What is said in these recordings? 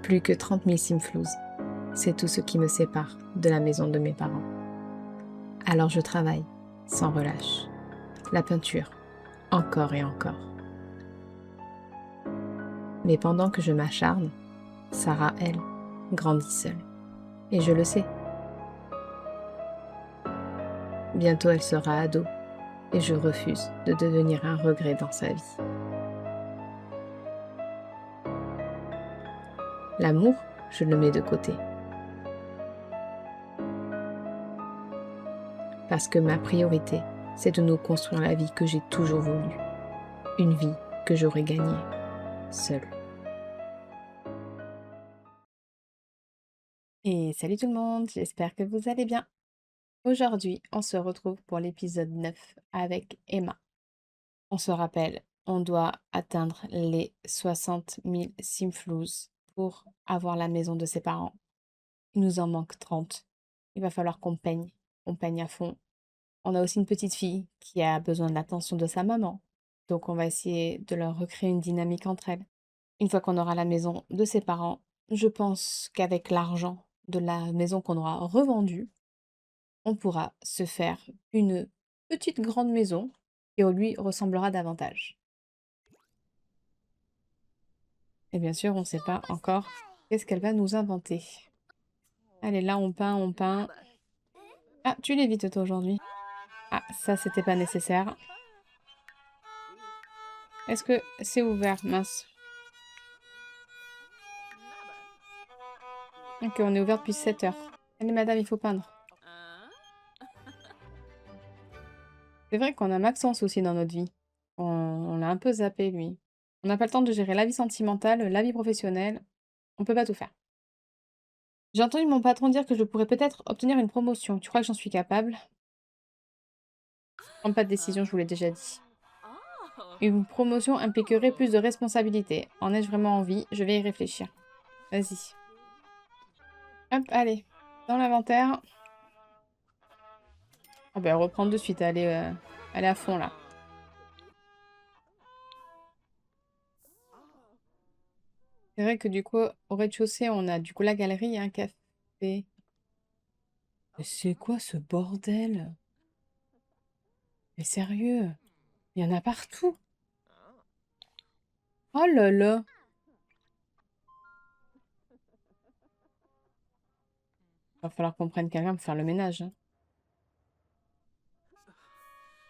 Plus que 30 000 simflouz. C'est tout ce qui me sépare de la maison de mes parents. Alors je travaille, sans relâche. La peinture, encore et encore. Mais pendant que je m'acharne, Sarah, elle, grandit seule. Et je le sais. Bientôt elle sera ado, et je refuse de devenir un regret dans sa vie. L'amour, je le mets de côté. Parce que ma priorité, c'est de nous construire la vie que j'ai toujours voulu. Une vie que j'aurais gagnée, seule. Et salut tout le monde, j'espère que vous allez bien. Aujourd'hui, on se retrouve pour l'épisode 9 avec Emma. On se rappelle, on doit atteindre les 60 000 simflouz pour avoir la maison de ses parents. Il nous en manque 30. Il va falloir qu'on peigne à fond. On a aussi une petite fille qui a besoin de l'attention de sa maman. Donc on va essayer de leur recréer une dynamique entre elles. Une fois qu'on aura la maison de ses parents, je pense qu'avec l'argent de la maison qu'on aura revendue, on pourra se faire une petite grande maison qui lui ressemblera davantage. Et bien sûr, on ne sait pas encore qu'est-ce qu'elle va nous inventer. Allez, là, on peint, on peint. Ah, tu l'évites toi aujourd'hui. Ah, ça, c'était pas nécessaire. Est-ce que c'est ouvert? Mince. Ok, on est ouvert depuis 7 heures. Allez, madame, il faut peindre. C'est vrai qu'on a Maxence aussi dans notre vie. On l'a un peu zappé, lui. On n'a pas le temps de gérer la vie sentimentale, la vie professionnelle. On peut pas tout faire. J'ai entendu mon patron dire que je pourrais peut-être obtenir une promotion. Tu crois que j'en suis capable? Prends pas de décision, je vous l'ai déjà dit. Une promotion impliquerait plus de responsabilités. En ai-je vraiment envie? Je vais y réfléchir. Vas-y. Hop, allez. Dans l'inventaire. Ah ben, reprendre de suite. Elle est à fond, là. C'est vrai que du coup, au rez-de-chaussée, on a du coup la galerie et un café. Mais c'est quoi ce bordel? Mais sérieux, il y en a partout. Oh là là. Va falloir qu'on prenne quelqu'un pour faire le ménage, hein.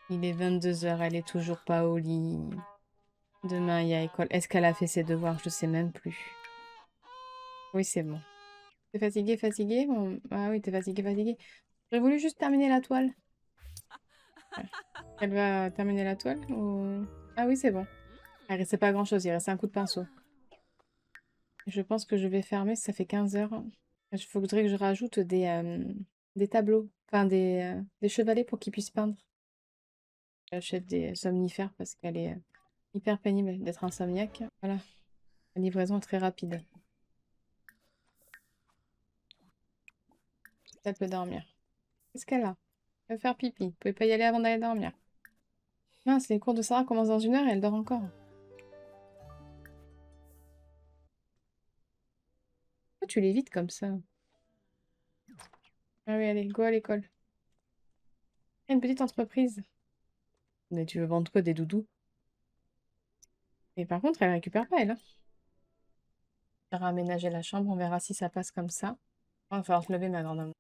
Il est 22 heures, elle est toujours pas au lit. Demain, il y a école. Est-ce qu'elle a fait ses devoirs? Je sais même plus. Oui, c'est bon. T'es fatigué, fatigué? Bon, ah oui, t'es fatigué, fatigué. J'aurais voulu juste terminer la toile. Ouais. Elle va terminer la toile ou... Ah oui, c'est bon. Il restait pas grand-chose, il restait un coup de pinceau. Je pense que je vais fermer, ça fait 15 heures. Il faudrait que je rajoute des tableaux, enfin des chevalets pour qu'ils puissent peindre. J'achète des somnifères parce qu'elle est hyper pénible d'être insomniaque. Voilà, la livraison est très rapide. Elle peut dormir. Qu'est-ce qu'elle a? Elle veut faire pipi. Vous pouvez pas y aller avant d'aller dormir. Mince, les cours de Sarah commencent dans 1 heure et elle dort encore. Pourquoi tu l'évites comme ça? Ah oui, allez, go à l'école. Une petite entreprise. Mais tu veux vendre quoi, des doudous? Et par contre, elle récupère pas, elle, hein. On va aménager la chambre, on verra si ça passe comme ça. Il va falloir se lever, ma grande amour.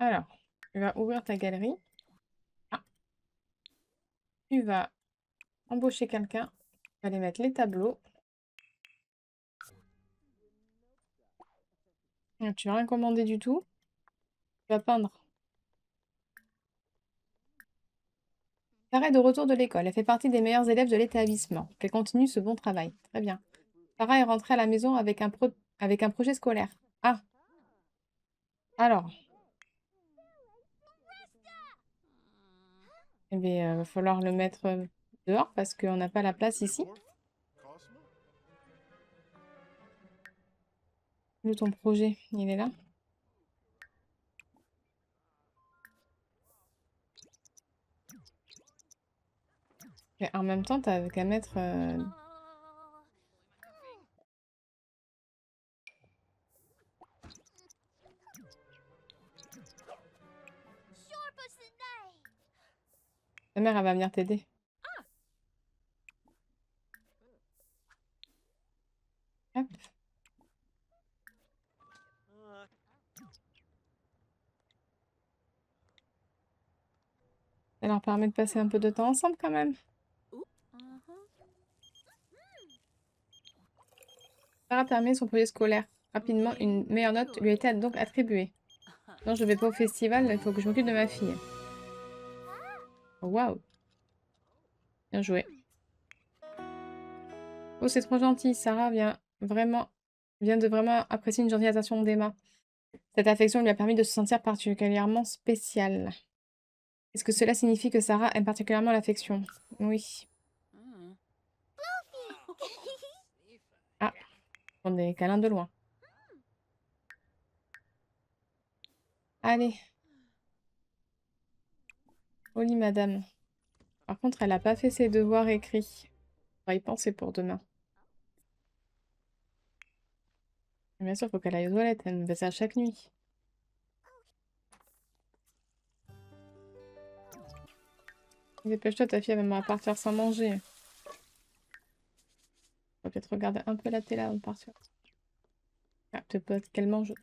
Alors, tu vas ouvrir ta galerie. Ah, tu vas embaucher quelqu'un. Tu vas aller mettre les tableaux. Tu vas rien commander du tout. Tu vas peindre. Sarah est de retour de l'école. Elle fait partie des meilleurs élèves de l'établissement. Qu'elle continue ce bon travail. Très bien. Sarah est rentrée à la maison avec un projet scolaire. Ah, alors. Eh bien, va falloir le mettre dehors parce qu'on n'a pas la place ici. Où est ton projet? Il est là? Mais en même temps, t'as qu'à mettre... Ta mère, elle va venir t'aider. Hop. Ça leur permet de passer un peu de temps ensemble quand même. Sarah termine son projet scolaire. Rapidement, une meilleure note lui a été donc attribuée. Non, je vais pas au festival, il faut que je m'occupe de ma fille. Waouh. Bien joué. Oh, c'est trop gentil. Sarah vient de vraiment apprécier une gentille attention d'Emma. Cette affection lui a permis de se sentir particulièrement spéciale. Est-ce que cela signifie que Sarah aime particulièrement l'affection? Oui. Ah, on est câlins de loin. Allez. Au lit, madame. Par contre, elle n'a pas fait ses devoirs écrits. On va y penser pour demain. Bien sûr, il faut qu'elle aille aux toilettes. Elle me fait ça chaque nuit. Dépêche-toi, ta fille, elle va partir sans manger. On va peut-être regarder un peu la télé avant de partir. Ah, peut-être pas qu'elle mange.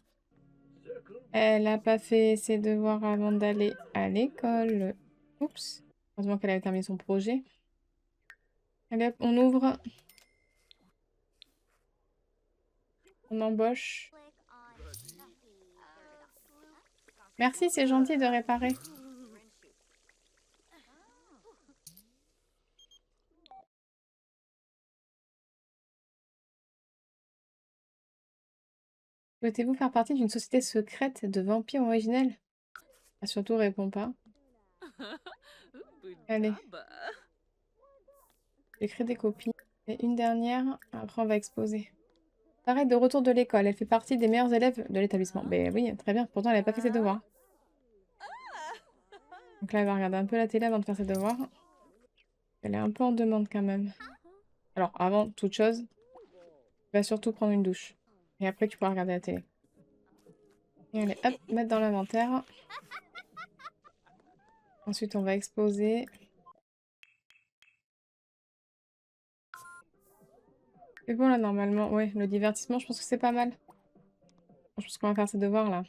Elle n'a pas fait ses devoirs avant d'aller à l'école. Oups. Heureusement qu'elle avait terminé son projet. Allez hop, on ouvre. On embauche. Merci, c'est gentil de réparer. Souhaitez-vous faire partie d'une société secrète de vampires originels? Ah, surtout, réponds pas. Allez, j'écris des copies. Et une dernière, après on va exposer. Sarah est de retour de l'école. Elle fait partie des meilleurs élèves de l'établissement. Ben oui, très bien. Pourtant, elle n'a pas fait ses devoirs. Donc là, elle va regarder un peu la télé avant de faire ses devoirs. Elle est un peu en demande quand même. Alors, avant toute chose, va surtout prendre une douche. Et après, tu pourras regarder la télé. Et allez, hop, mettre dans l'inventaire. Ensuite, on va exposer. C'est bon là, normalement. Ouais, le divertissement, je pense que c'est pas mal. Je pense qu'on va faire ses devoirs là.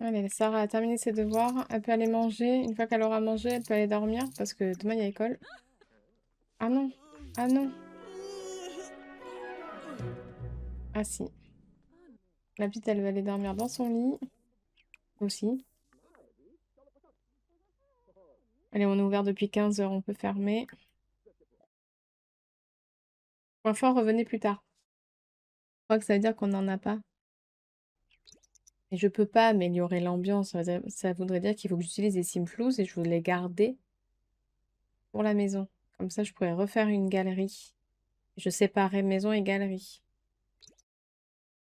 Allez, Sarah a terminé ses devoirs. Elle peut aller manger. Une fois qu'elle aura mangé, elle peut aller dormir parce que demain, il y a école. Ah non! Ah non! Ah si. La petite, elle va aller dormir dans son lit. Aussi. Allez, on est ouvert depuis 15 heures, on peut fermer. Point fort, revenez plus tard. Je crois que ça veut dire qu'on n'en a pas. Et je peux pas améliorer l'ambiance. Ça voudrait dire qu'il faut que j'utilise des Simflouz et je voulais les garder pour la maison. Comme ça, je pourrais refaire une galerie. Je séparais maison et galerie.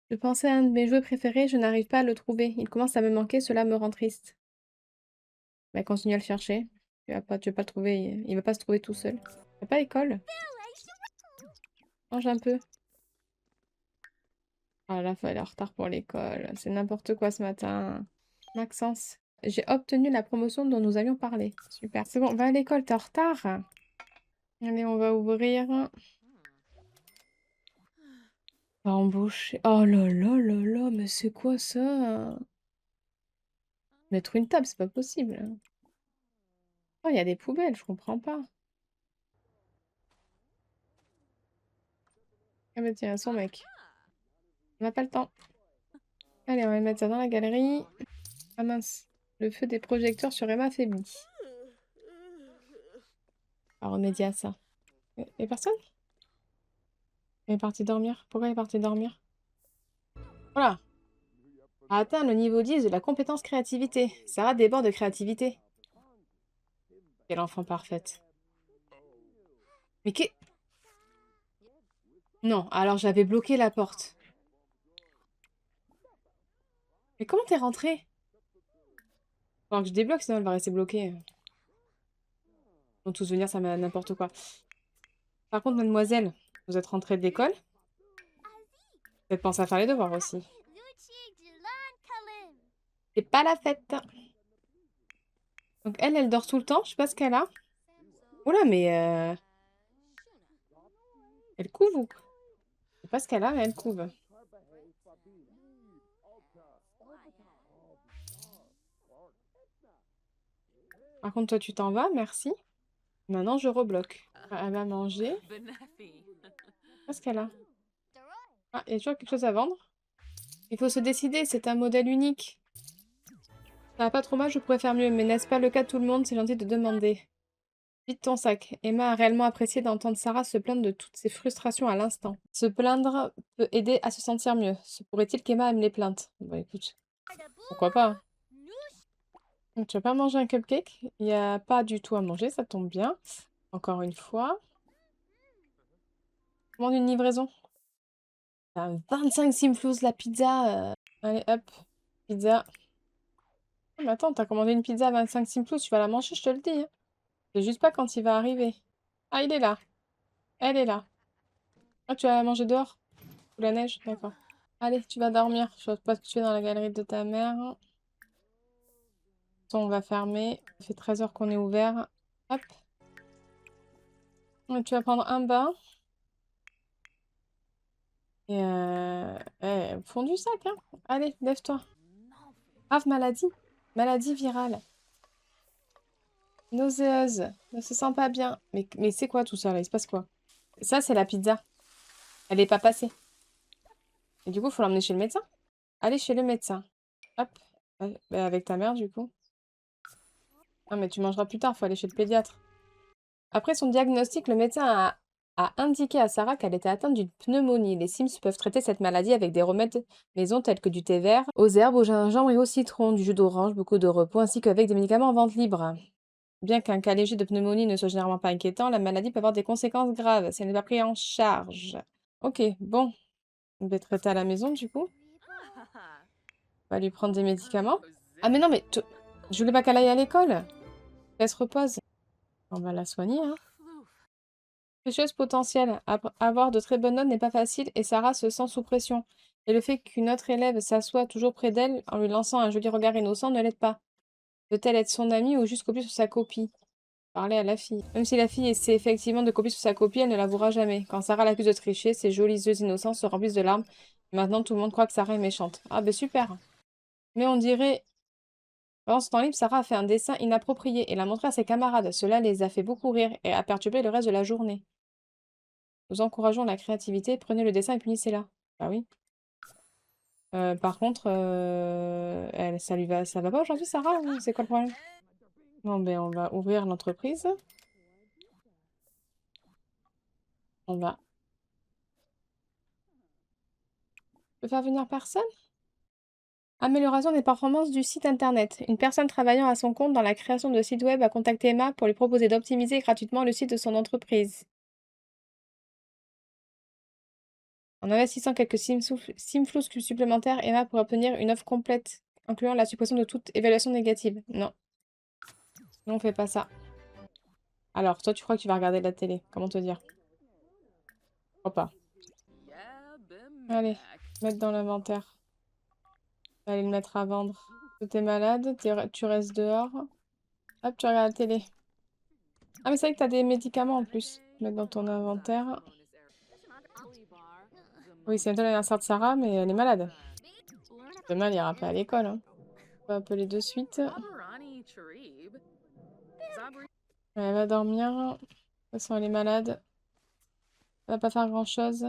Je pensais à un de mes jouets préférés, je n'arrive pas à le trouver. Il commence à me manquer, cela me rend triste. Bah, continue à le chercher. Tu vas pas le trouver. Il va pas se trouver tout seul. T'as pas école? Mange un peu. Ah là, il est en retard pour l'école. C'est n'importe quoi ce matin. Maxence, j'ai obtenu la promotion dont nous avions parlé. Super. C'est bon, va à l'école, t'es en retard. Allez, on va ouvrir. On va embaucher. Oh là là là là, mais c'est quoi ça? Mettre une table, c'est pas possible. Oh, il y a des poubelles, je comprends pas. Ah bah tiens, son mec. On n'a pas le temps. Allez, on va mettre ça dans la galerie. Ah mince, le feu des projecteurs sur Emma affaibli. On va remédier à ça. Et personne? Elle est partie dormir. Pourquoi elle est partie dormir? Voilà. A atteint le niveau 10 de la compétence créativité. Sarah déborde de créativité. Quelle enfant parfaite. Mais qu'est... Non, alors j'avais bloqué la porte. Mais comment t'es rentrée? Faut que je débloque, sinon elle va rester bloquée. Ils vont tous venir, ça m'a n'importe quoi. Par contre, mademoiselle, vous êtes rentrée de l'école? Vous avez pensé à faire les devoirs aussi. C'est pas la fête. Donc elle dort tout le temps, je sais pas ce qu'elle a. Oula, mais elle couve ou quoi? Je sais pas ce qu'elle a, mais elle couve. Par contre, toi, tu t'en vas, merci. Maintenant, je rebloque. Elle va manger. Qu'est-ce qu'elle a? Ah, il y a toujours quelque chose à vendre. Il faut se décider, c'est un modèle unique. Ça va pas trop mal, je pourrais faire mieux, mais n'est-ce pas le cas de tout le monde? C'est gentil de demander. Vide ton sac. Emma a réellement apprécié d'entendre Sarah se plaindre de toutes ses frustrations à l'instant. Se plaindre peut aider à se sentir mieux. Se pourrait-il qu'Emma aime les plaintes? Bon, écoute, pourquoi pas, hein. Donc, tu vas pas manger un cupcake? Il n'y a pas du tout à manger, ça tombe bien. Encore une fois. Commande une livraison. T'as 25 simflouz la pizza. Allez, hop. Pizza. Ah, mais attends, t'as commandé une pizza à 25 simflouz, tu vas la manger, je te le dis, hein. C'est juste pas quand il va arriver. Ah, il est là. Elle est là. Ah, tu vas la manger dehors? Sous la neige? D'accord. Allez, tu vas dormir. Je vois pas que tu es dans la galerie de ta mère. On va fermer. Ça fait 13 heures qu'on est ouvert. Hop. Et tu vas prendre un bain. Et fond du sac, hein. Allez, lève-toi. Grave maladie. Maladie virale. Nauséeuse. Ne se sent pas bien. Mais c'est quoi tout ça là? Il se passe quoi? Ça, c'est la pizza. Elle est pas passée. Et du coup, il faut l'emmener chez le médecin. Allez chez le médecin. Hop. Bah, avec ta mère, du coup. Non, mais tu mangeras plus tard, faut aller chez le pédiatre. Après son diagnostic, le médecin a indiqué à Sarah qu'elle était atteinte d'une pneumonie. Les Sims peuvent traiter cette maladie avec des remèdes maison tels que du thé vert, aux herbes, au gingembre et au citron, du jus d'orange, beaucoup de repos, ainsi qu'avec des médicaments en vente libre. Bien qu'un cas léger de pneumonie ne soit généralement pas inquiétant, la maladie peut avoir des conséquences graves si elle n'est pas prise en charge. Ok, bon, on va traiter à la maison du coup. On va lui prendre des médicaments. Ah mais non, mais je voulais pas qu'elle aille à l'école. Qu'elle se repose. On va la soigner, hein. Précieuse potentielle. Avoir de très bonnes notes n'est pas facile et Sarah se sent sous pression. Et le fait qu'une autre élève s'assoie toujours près d'elle en lui lançant un joli regard innocent ne l'aide pas. Peut-elle être son amie ou juste copier sur sa copie? Parler à la fille. Même si la fille essaie effectivement de copier sur sa copie, elle ne l'avouera jamais. Quand Sarah l'accuse de tricher, ses jolis yeux innocents se remplissent de larmes. Maintenant, tout le monde croit que Sarah est méchante. Ah ben super. Mais on dirait... Pendant ce temps libre, Sarah a fait un dessin inapproprié et l'a montré à ses camarades. Cela les a fait beaucoup rire et a perturbé le reste de la journée. Nous encourageons la créativité, prenez le dessin et punissez-la. Bah oui. Par contre, ça va pas aujourd'hui, Sarah? Ou c'est quoi le problème? Bon, ben, on va ouvrir l'entreprise. On va... On peut faire venir personne? Amélioration des performances du site internet. Une personne travaillant à son compte dans la création de sites web a contacté Emma pour lui proposer d'optimiser gratuitement le site de son entreprise. En investissant quelques simflous supplémentaires, Emma pourrait obtenir une offre complète, incluant la suppression de toute évaluation négative. Non, non, on fait pas ça. Alors, toi, tu crois que tu vas regarder la télé? Comment te dire? Je crois pas. Allez, mettre dans l'inventaire. Allez le mettre à vendre. T'es malade, tu restes dehors. Hop, tu regardes la télé. Ah, mais c'est vrai que t'as des médicaments en plus. Mettre dans ton inventaire. Oui, c'est bientôt l'anniversaire de Sarah, mais elle est malade. Demain, elle ira pas à l'école, hein. On va appeler de suite. Elle va dormir. De toute façon, elle est malade. Elle va pas faire grand-chose.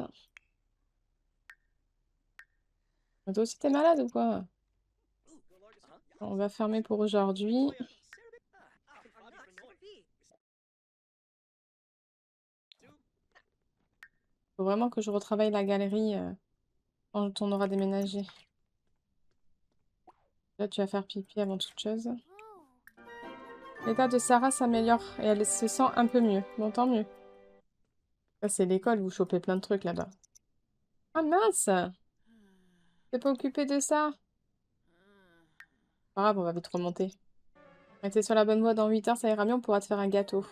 Mais toi aussi, t'es malade ou quoi? On va fermer pour aujourd'hui. Faut vraiment que je retravaille la galerie quand on aura déménagé. Là, tu vas faire pipi avant toute chose. L'état de Sarah s'améliore et elle se sent un peu mieux. Bon, tant mieux. Ça, c'est l'école, vous chopez plein de trucs là-bas. Ah mince! T'es pas occupé de ça? Pas grave, on va vite remonter. Restez sur la bonne voie, dans 8 heures, ça ira mieux, on pourra te faire un gâteau.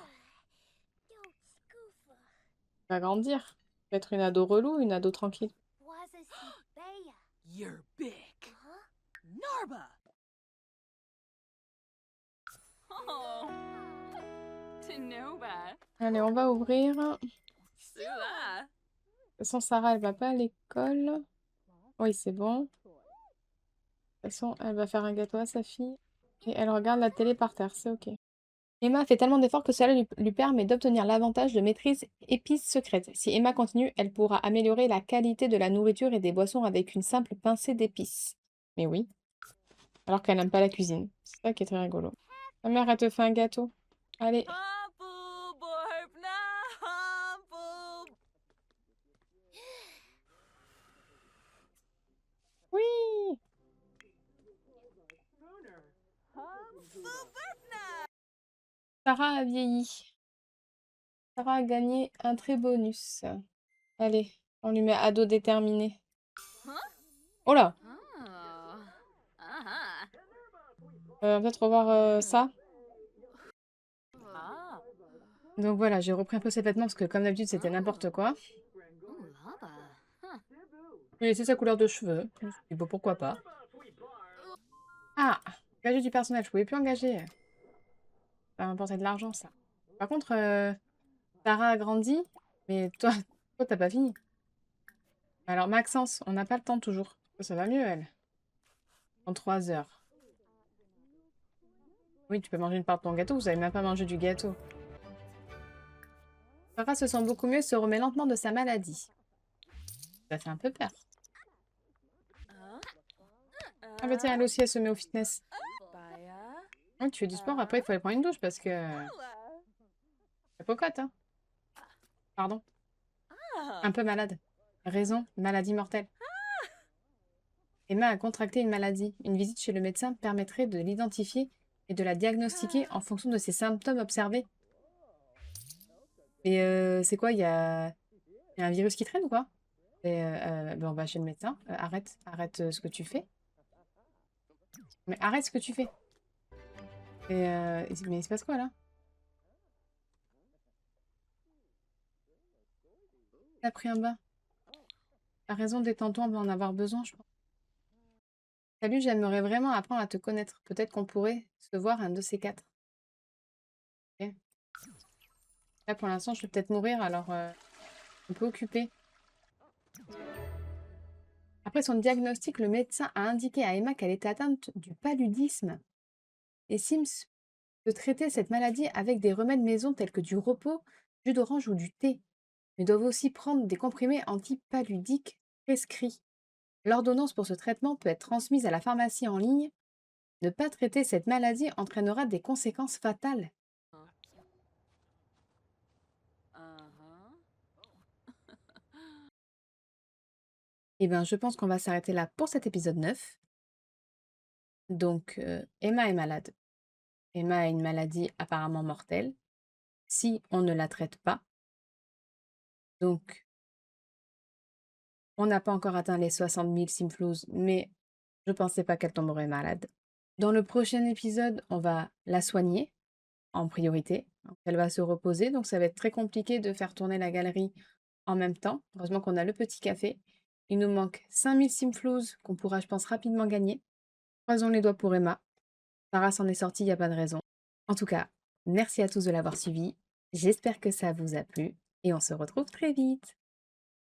Tu vas grandir. Tu vas être une ado relou, une ado tranquille. Allez, on va ouvrir. De toute façon, Sarah, elle va pas à l'école. Oui, c'est bon. De toute façon, elle va faire un gâteau à sa fille. Et elle regarde la télé par terre, c'est ok. Emma fait tellement d'efforts que cela lui permet d'obtenir l'avantage de maîtrise épice secrète. Si Emma continue, elle pourra améliorer la qualité de la nourriture et des boissons avec une simple pincée d'épices. Mais oui, alors qu'elle n'aime pas la cuisine. C'est ça qui est très rigolo. Ta mère, elle te fait un gâteau. Allez. Oui! Sarah a vieilli. Sarah a gagné un très bonus. Allez, on lui met ado déterminé. Oh là! Peut-être revoir ça. Donc voilà, j'ai repris un peu ses vêtements parce que comme d'habitude c'était n'importe quoi. J'ai laissé sa couleur de cheveux. Je me suis dit, bon, pourquoi pas. Ah! Engager du personnel, je pouvais plus engager. Ça va m'apporter de l'argent, ça. Par contre, Sarah a grandi, mais toi t'as pas fini. Alors Maxence, on n'a pas le temps toujours. Ça va mieux, elle. En 3 heures. Oui, tu peux manger une part de ton gâteau, vous avez même pas mangé du gâteau. Sarah se sent beaucoup mieux et se remet lentement de sa maladie. Ça fait un peu peur. Ah bah tiens, elle aussi, elle se met au fitness. Oui, tu fais du sport, après il faut aller prendre une douche parce que... La cocotte, hein. Pardon. Un peu malade. Raison, maladie mortelle. Emma a contracté une maladie. Une visite chez le médecin permettrait de l'identifier et de la diagnostiquer en fonction de ses symptômes observés. Et c'est quoi, il y a un virus qui traîne ou quoi? Et ben, on va chez le médecin. Arrête ce que tu fais. Mais arrête ce que tu fais. Et, mais il se passe quoi là? T'as pris un bain. T'as raison, détends-toi, on va en avoir besoin, je pense. Salut, j'aimerais vraiment apprendre à te connaître. Peut-être qu'on pourrait se voir un de ces quatre. Ok. Là, pour l'instant, je vais peut-être mourir, alors un peu occupée. Après son diagnostic, le médecin a indiqué à Emma qu'elle était atteinte du paludisme. Les Sims peuvent traiter cette maladie avec des remèdes maison tels que du repos, jus d'orange ou du thé, mais doivent aussi prendre des comprimés antipaludiques prescrits. L'ordonnance pour ce traitement peut être transmise à la pharmacie en ligne. Ne pas traiter cette maladie entraînera des conséquences fatales. Eh bien, je pense qu'on va s'arrêter là pour cet épisode 9. Donc, Emma est malade. Emma a une maladie apparemment mortelle, si on ne la traite pas. Donc, on n'a pas encore atteint les 60 000 Simflouz, mais je ne pensais pas qu'elle tomberait malade. Dans le prochain épisode, on va la soigner en priorité. Elle va se reposer, donc ça va être très compliqué de faire tourner la galerie en même temps. Heureusement qu'on a le petit café. Il nous manque 5000 Simflouz qu'on pourra, je pense, rapidement gagner. Croisons les doigts pour Emma. Sarah s'en est sortie, il n'y a pas de raison. En tout cas, merci à tous de l'avoir suivi. J'espère que ça vous a plu et on se retrouve très vite.